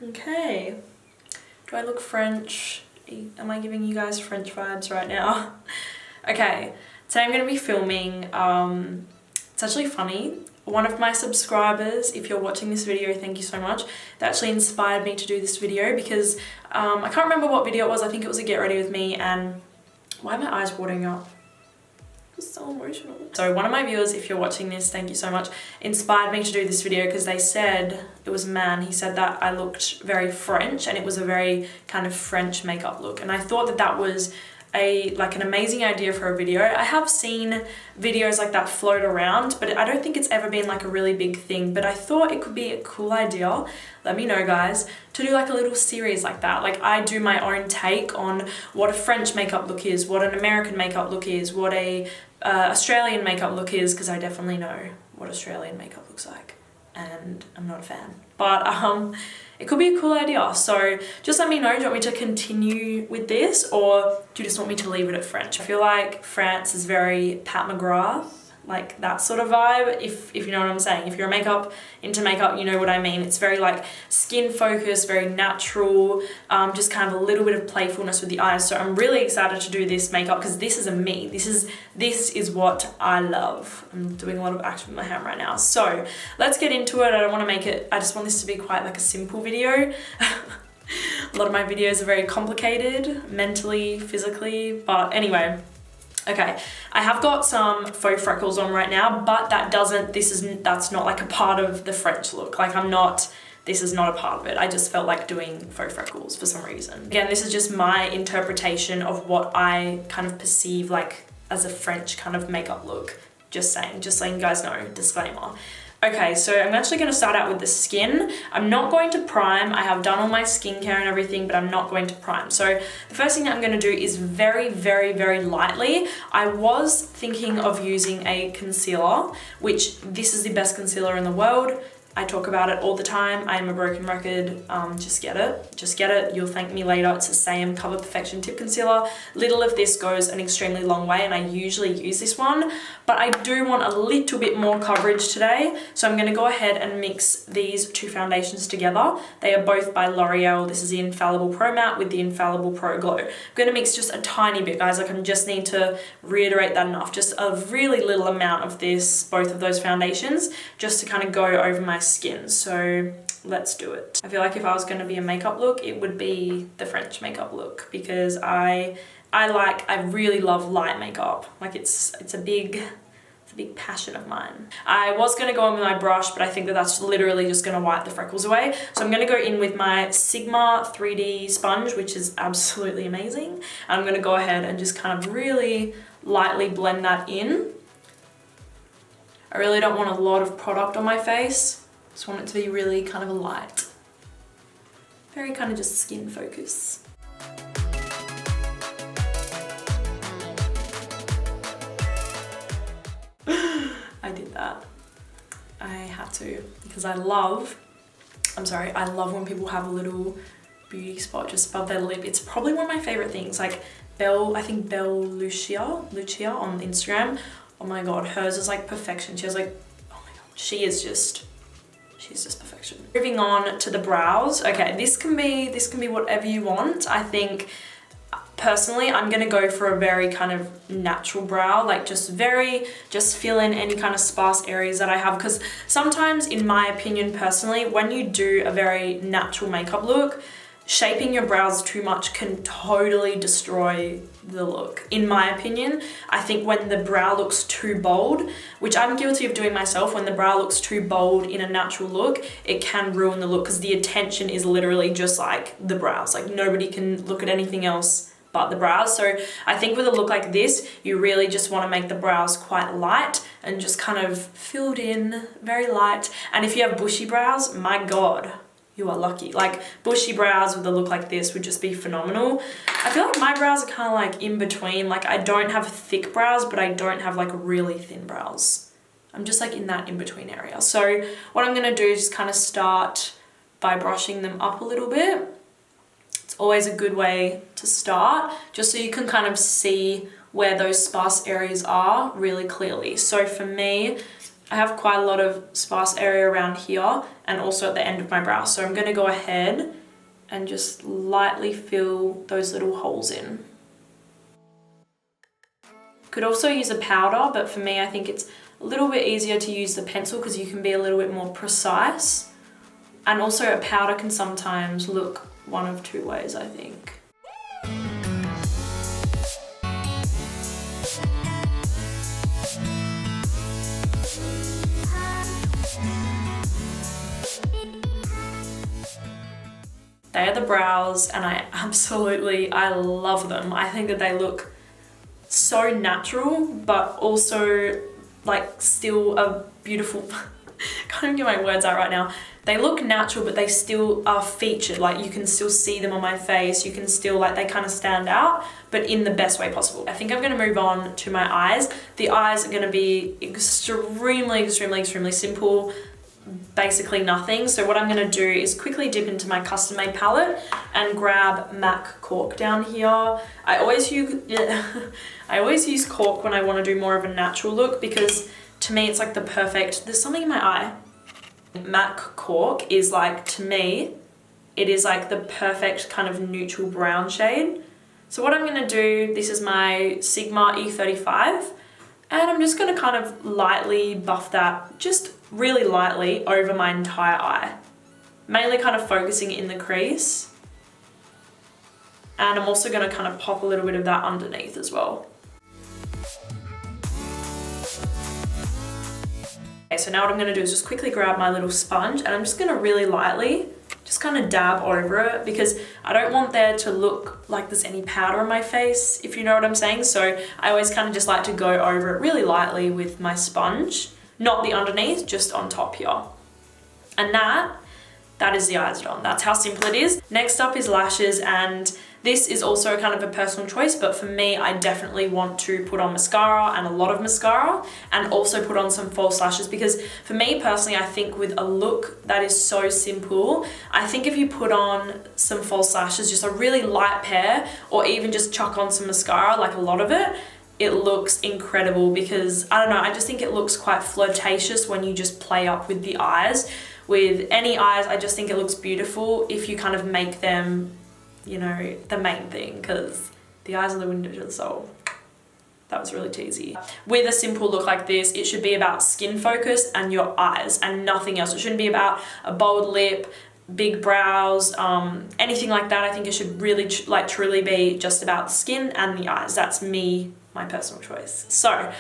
Okay. Do I look French? Am I giving you guys French vibes right now? Okay, today I'm going to be filming, it's actually funny. One of my subscribers, if you're watching this video, thank you so much. That actually inspired me to do this video because I can't remember what video it was. I think it was a get ready with me, and why are my eyes watering up? It's so emotional. So one of my viewers, if you're watching this, thank you so much, inspired me to do this video because they said, it was a man, he said that I looked very French and it was a very kind of French makeup look. And I thought that that was an amazing idea for a video. I have seen videos like that float around, but I don't think it's ever been like a really big thing, but I thought it could be a cool idea, let me know guys, to do like a little series like that. Like I do my own take on what a French makeup look is, what an American makeup look is, what a Australian makeup look is, because I definitely know what Australian makeup looks like and I'm not a fan, but it could be a cool idea. So just let me know, do you want me to continue with this or do you just want me to leave it at French? I feel like France is very Pat McGrath, like that sort of vibe, if you know what I'm saying. If you're into makeup, you know what I mean. It's very like skin focused, very natural, just kind of a little bit of playfulness with the eyes. So I'm really excited to do this makeup because this is a me. This is what I love. I'm doing a lot of action with my hand right now. So let's get into it. I don't want to make it, I just want this to be quite like a simple video. A lot of my videos are very complicated, mentally, physically, but anyway. Okay, I have got some faux freckles on right now, but that's not like a part of the French look. Like this is not a part of it. I just felt like doing faux freckles for some reason. Again, this is just my interpretation of what I kind of perceive like as a French kind of makeup look. Just saying, just letting you guys know, disclaimer. Okay, so I'm actually going to start out with the skin. I'm not going to prime. I have done all my skincare and everything, but I'm not going to prime. So the first thing that I'm going to do is very, very, very lightly. I was thinking of using a concealer, which this is the best concealer in the world. I talk about it all the time. I am a broken record. Just get it. Just get it. You'll thank me later. It's the same Cover Perfection Tip Concealer. Little of this goes an extremely long way, and I usually use this one, but I do want a little bit more coverage today. So I'm going to go ahead and mix these two foundations together. They are both by L'Oreal. This is the Infallible Pro Matte with the Infallible Pro Glow. I'm going to mix just a tiny bit, guys. Like I just need to reiterate that enough. Just a really little amount of this, both of those foundations, just to kind of go over my skin. So let's do it. I feel like if I was going to be a makeup look, it would be the French makeup look because I really love light makeup. Like it's a big passion of mine. I was going to go in with my brush, but I think that that's literally just going to wipe the freckles away. So I'm going to go in with my Sigma 3D sponge, which is absolutely amazing. I'm going to go ahead and just kind of really lightly blend that in. I really don't want a lot of product on my face. Just want it to be really kind of a light, very kind of just skin focus. I did that. I had to because I love when people have a little beauty spot just above their lip. It's probably one of my favorite things. Like I think Lucia on Instagram. Oh my god, hers is like perfection. She has like, oh my god, she's just perfection. Moving on to the brows. Okay, this can be whatever you want. I think personally I'm gonna go for a very kind of natural brow, like just fill in any kind of sparse areas that I have, because sometimes, in my opinion personally, when you do a very natural makeup look, shaping your brows too much can totally destroy the look. In my opinion, I think when the brow looks too bold, which I'm guilty of doing myself, when the brow looks too bold in a natural look, it can ruin the look because the attention is literally just like the brows. Like nobody can look at anything else but the brows. So I think with a look like this, you really just want to make the brows quite light and just kind of filled in, very light. And if you have bushy brows, my god, you are lucky. Like bushy brows with a look like this would just be phenomenal. I feel like my brows are kind of like in between. Like I don't have thick brows, but I don't have like really thin brows. I'm just like in that in between area. So what I'm gonna do is just kind of start by brushing them up a little bit. It's always a good way to start, just so you can kind of see where those sparse areas are really clearly. So for me, I have quite a lot of sparse area around here and also at the end of my brow. So I'm going to go ahead and just lightly fill those little holes in. Could also use a powder, but for me I think it's a little bit easier to use the pencil because you can be a little bit more precise. And also a powder can sometimes look one of two ways, I think. They are the brows and I love them. I think that they look so natural, but also like still a beautiful, can't even get my words out right now. They look natural, but they still are featured. Like you can still see them on my face. You can still like, they kind of stand out, but in the best way possible. I think I'm gonna move on to my eyes. The eyes are gonna be extremely simple. Basically nothing. So what I'm going to do is quickly dip into my custom made palette and grab MAC Cork down here. I always use Cork when I want to do more of a natural look because to me it's like the perfect, there's something in my eye. MAC Cork is like, to me, it is like the perfect kind of neutral brown shade. So what I'm going to do, this is my Sigma E35 and I'm just going to kind of lightly buff that, just really lightly over my entire eye. Mainly kind of focusing in the crease. And I'm also going to kind of pop a little bit of that underneath as well. Okay, so now what I'm going to do is just quickly grab my little sponge and I'm just going to really lightly just kind of dab over it because I don't want there to look like there's any powder on my face, if you know what I'm saying. So I always kind of just like to go over it really lightly with my sponge. Not the underneath, just on top here. And that is the eyes done. That's how simple it is. Next up is lashes, and this is also kind of a personal choice, but for me, I definitely want to put on mascara and a lot of mascara and also put on some false lashes because for me personally, I think with a look that is so simple, I think if you put on some false lashes, just a really light pair, or even just chuck on some mascara, like a lot of it, it looks incredible because, I don't know, I just think it looks quite flirtatious when you just play up with the eyes. With any eyes, I just think it looks beautiful if you kind of make them, you know, the main thing, because the eyes are the window to the soul. That was really teasy. With a simple look like this, it should be about skin focus and your eyes and nothing else. It shouldn't be about a bold lip, big brows, anything like that. I think it should really truly be just about the skin and the eyes. That's me, my personal choice. So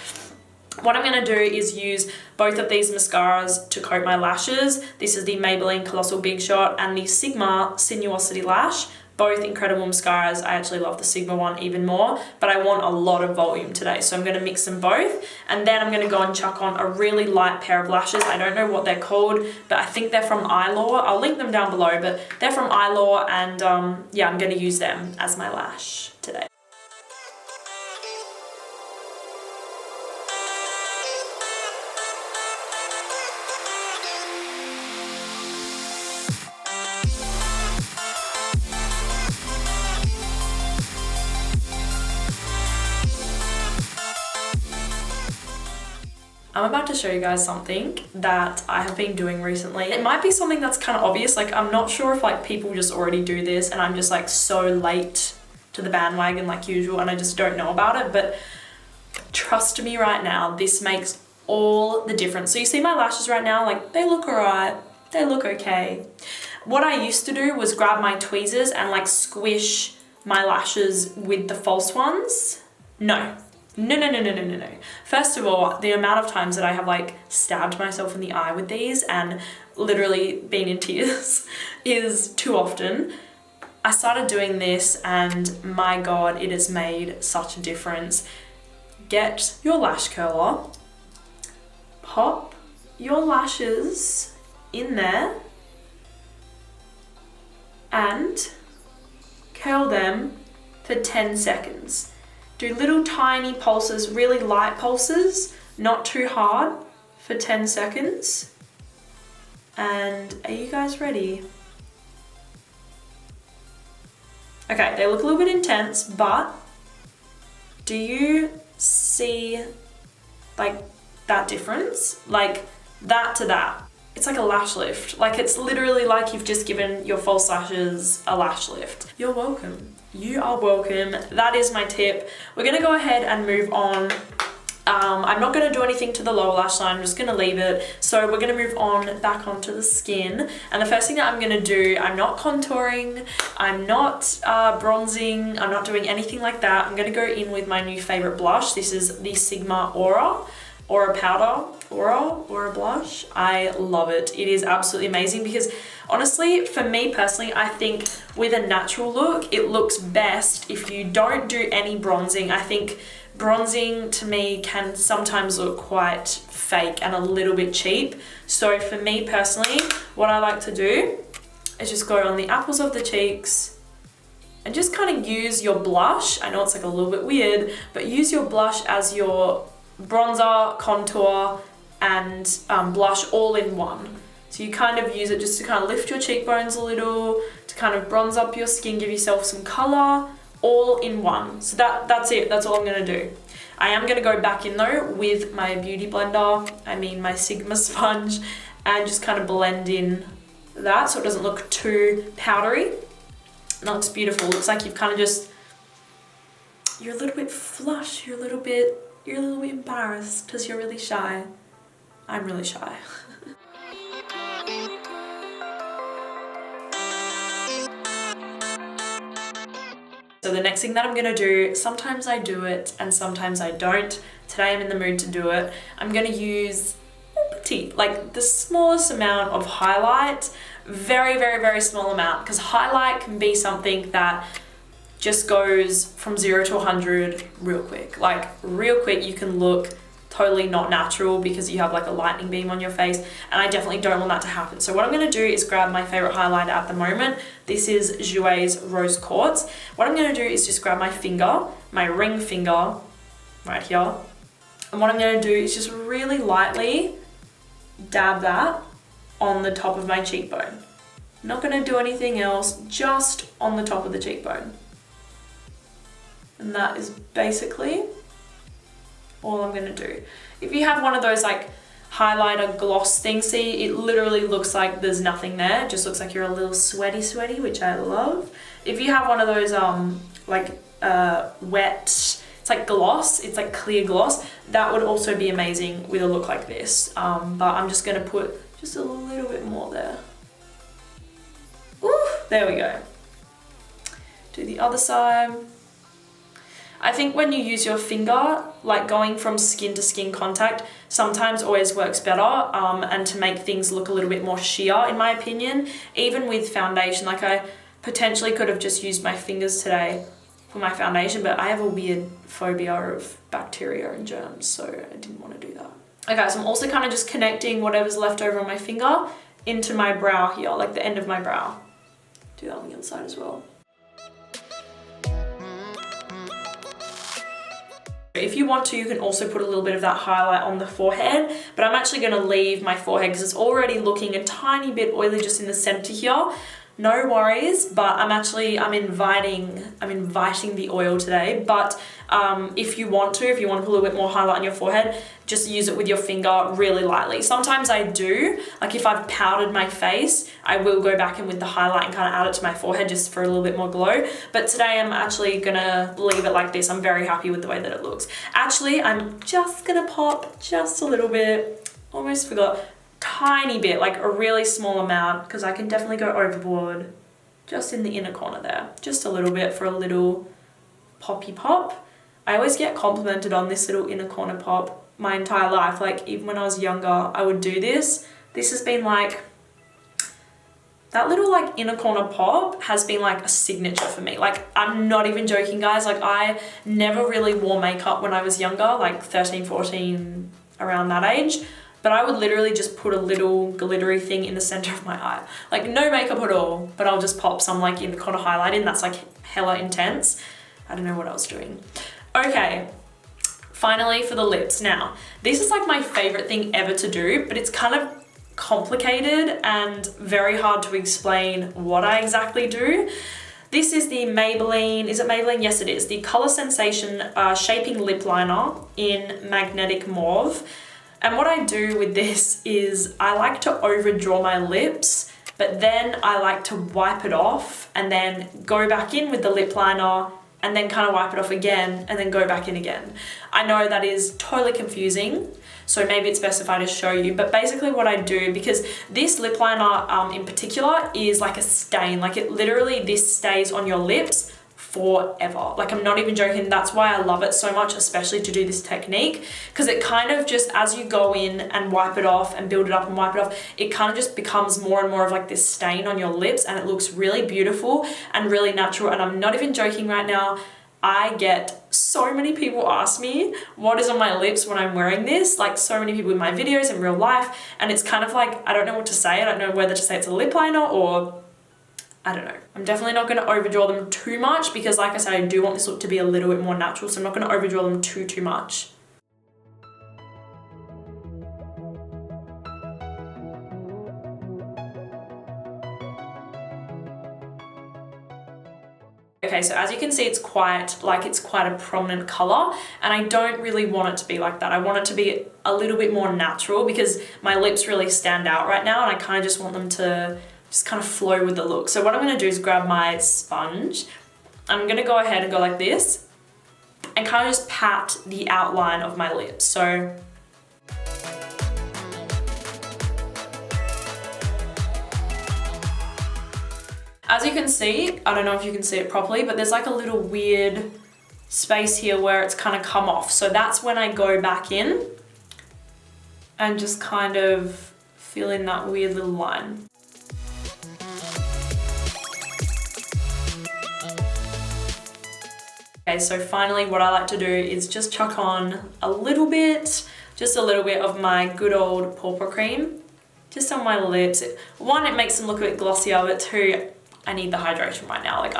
what I'm going to do is use both of these mascaras to coat my lashes. This is the Maybelline Colossal Big Shot and the Sigma Sinuosity Lash. Both incredible mascaras. I actually love the Sigma one even more, but I want a lot of volume today. So I'm going to mix them both. And then I'm going to go and chuck on a really light pair of lashes. I don't know what they're called, but I think they're from Eyelure. I'll link them down below, but they're from Eyelure and yeah, I'm going to use them as my lash today. I'm about to show you guys something that I have been doing recently. It might be something that's kind of obvious, like I'm not sure if like people just already do this and I'm just like so late to the bandwagon like usual and I just don't know about it, but trust me right now, this makes all the difference. So you see my lashes right now, like they look alright, they look okay. What I used to do was grab my tweezers and like squish my lashes with the false ones. No. First of all, the amount of times that I have like stabbed myself in the eye with these and literally been in tears is too often. I started doing this and my God, it has made such a difference. Get your lash curler, pop your lashes in there and curl them for 10 seconds. Do little tiny pulses, really light pulses, not too hard, for 10 seconds. And are you guys ready? Okay, they look a little bit intense, but do you see like that difference. Like that to that. It's like a lash lift. Like it's literally like you've just given your false lashes a lash lift. You're welcome. You are welcome. That is my tip. We're gonna go ahead and move on. I'm not going to do anything to the lower lash line, I'm just going to leave it. So we're going to move on back onto the skin. And the first thing that I'm going to do, I'm not contouring, I'm not bronzing, I'm not doing anything like that. I'm going to go in with my new favorite blush. This is the Sigma Aura powder, Aura blush. I love it. It is absolutely amazing because honestly, for me personally, I think with a natural look, it looks best if you don't do any bronzing. I think bronzing to me can sometimes look quite fake and a little bit cheap. So for me personally, what I like to do is just go on the apples of the cheeks and just kind of use your blush. I know it's like a little bit weird, but use your blush as your bronzer, contour, and blush all in one. So you kind of use it just to kind of lift your cheekbones a little, to kind of bronze up your skin, give yourself some color, all in one. So that's it, that's all I'm gonna do. I am gonna go back in though with my beauty blender, my Sigma sponge, and just kind of blend in that so it doesn't look too powdery. And that looks beautiful. Looks like you've kind of just, you're a little bit flush, you're a little bit embarrassed because you're really shy. I'm really shy. So the next thing that I'm gonna do, sometimes I do it and sometimes I don't. Today I'm in the mood to do it. I'm gonna use petite, like the smallest amount of highlight, very, very, very small amount, because highlight can be something that just goes from 0 to 100 real quick. Like real quick, you can look totally not natural because you have like a lightning beam on your face, and I definitely don't want that to happen. So what I'm gonna do is grab my favorite highlighter at the moment. This is Jouer's Rose Quartz. What I'm gonna do is just grab my finger, my ring finger, right here, and what I'm gonna do is just really lightly dab that on the top of my cheekbone. Not gonna do anything else, just on the top of the cheekbone. And that is basically all I'm gonna do. If you have one of those like highlighter gloss things, see, it literally looks like there's nothing there. It just looks like you're a little sweaty, which I love. If you have one of those wet, it's like gloss, it's like clear gloss, that would also be amazing with a look like this. But I'm just gonna put just a little bit more there. Ooh, there we go. Do the other side. I think when you use your finger, like going from skin to skin contact, sometimes always works better, and to make things look a little bit more sheer, in my opinion. Even with foundation, like I potentially could have just used my fingers today for my foundation, but I have a weird phobia of bacteria and germs, so I didn't want to do that. Okay, so I'm also kind of just connecting whatever's left over on my finger into my brow here, like the end of my brow. Do that on the other side as well. If you want to, you can also put a little bit of that highlight on the forehead, but I'm actually gonna leave my forehead because it's already looking a tiny bit oily just in the center here. No worries, but I'm inviting the oil today. But if you want to put a little bit more highlight on your forehead, just use it with your finger really lightly. Sometimes I do, like if I've powdered my face, I will go back in with the highlight and kind of add it to my forehead just for a little bit more glow. But today I'm actually gonna leave it like this. I'm very happy with the way that it looks. Actually, I'm just gonna pop just a little bit, almost forgot, tiny bit, like a really small amount, because I can definitely go overboard just in the inner corner there. Just a little bit for a little poppy pop. I always get complimented on this little inner corner pop my entire life. Like even when I was younger, I would do this. This has been like, that little like inner corner pop has been like a signature for me. Like I'm not even joking, guys. Like I never really wore makeup when I was younger, like 13, 14, around that age. But I would literally just put a little glittery thing in the center of my eye. Like no makeup at all, but I'll just pop some like inner corner highlight in. That's like hella intense. I don't know what I was doing. Okay, finally for the lips. Now, this is like my favorite thing ever to do, but it's kind of complicated and very hard to explain what I exactly do. This is the Maybelline, is it Maybelline? Yes, it is. The Color Sensation Shaping Lip Liner in Magnetic Mauve. And what I do with this is I like to overdraw my lips, but then I like to wipe it off and then go back in with the lip liner and then kind of wipe it off again and then go back in again. I know that is totally confusing, so maybe it's best if I just show you, but basically what I do, because this lip liner in particular is like a stain, like it literally, this stays on your lips forever. Like, I'm not even joking. That's why I love it so much, especially to do this technique, because it kind of just, as you go in and wipe it off and build it up and wipe it off, it kind of just becomes more and more of like this stain on your lips, and it looks really beautiful and really natural. And I'm not even joking right now. I get so many people ask me what is on my lips when I'm wearing this, like so many people in my videos in real life, and it's kind of like, I don't know what to say. I don't know whether to say it's a lip liner or I don't know. I'm definitely not going to overdraw them too much because, like I said, I do want this look to be a little bit more natural, so I'm not going to overdraw them too much. Okay, so as you can see, it's quite a prominent color, and I don't really want it to be like that. I want it to be a little bit more natural because my lips really stand out right now, and I kind of just want them to just kind of flow with the look. So what I'm going to do is grab my sponge. I'm going to go ahead and go like this and kind of just pat the outline of my lips. So as you can see, I don't know if you can see it properly, but there's like a little weird space here where it's kind of come off. So that's when I go back in and just kind of fill in that weird little line. Okay, so finally what I like to do is just chuck on just a little bit of my good old purple cream, just on my lips. One, it makes them look a bit glossier, but two, I need the hydration right now. Like,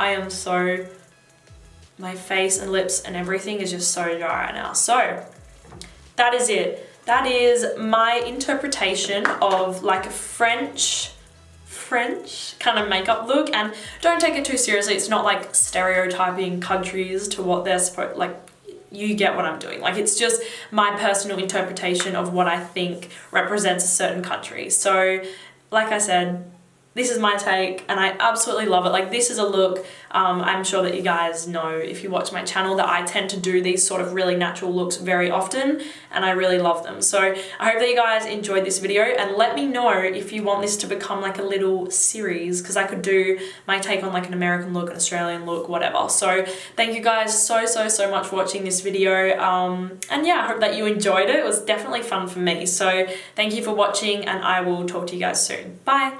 my face and lips and everything is just so dry right now. So that is it. That is my interpretation of like a French kind of makeup look, and don't take it too seriously. It's not like stereotyping countries to what they're supposed, like, you get what I'm doing. Like, it's just my personal interpretation of what I think represents a certain country. So like I said, this is my take and I absolutely love it. Like, this is a look, I'm sure that you guys know if you watch my channel that I tend to do these sort of really natural looks very often, and I really love them. So I hope that you guys enjoyed this video, and let me know if you want this to become like a little series, because I could do my take on like an American look, an Australian look, whatever. So thank you guys so much for watching this video. And yeah, I hope that you enjoyed it. It was definitely fun for me. So thank you for watching, and I will talk to you guys soon. Bye.